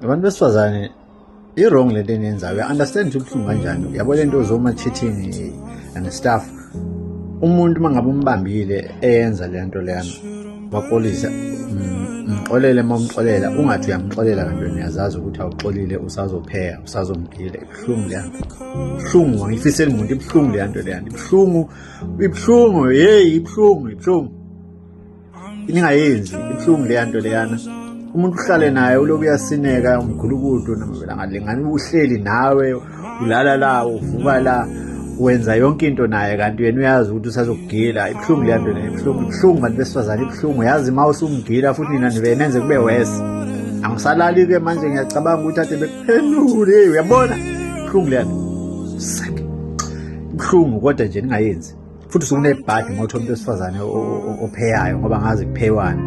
Abantu besifazane i-wrong lento eniyenzayo. Uya-understand ukuthi ubuhlungu kanjani. Uyabo le nto zoma-cheating and stuff. Umuntu uma ngabe umbambile eyenza le nto leyana waxolisa, mxolele uma umxolela, ungathi uyamxolela kanti wena uyazazi ukuthi awuxolile usazopheya, usazomgila. Ibuhlungu le nto. Ibuhlungu, angiyifiseli muntu, ibuhlungu le nto leyana. Ibuhlungu, yeyi, ibuhlungu. Ningayenzi, ibuhlungu le nto leyana. Umuntu uhlale naye uloku uyasineka umgulukudu angalingani uhleli nawe, ulala la, uvuka la, wenza yonke into naye kanti wena uyazi ukuthi usazokugila. Ibuhlungu le nto leyo, ibuhlungu bantu besifazane, ibuhlungu. Yazi uma usumgila futhi nina nibe nenze kube worse. Angisalali-ke manje, ngiyacabanga ukuthi ade bekuphendule, uyabona? Ibuhlungu le nto. Ibuhlungu kodwa nje ningayenzi. Futhi usunebhadi ngothola umuntu wesifazane opheyayo ngoba ngazi kupheywane.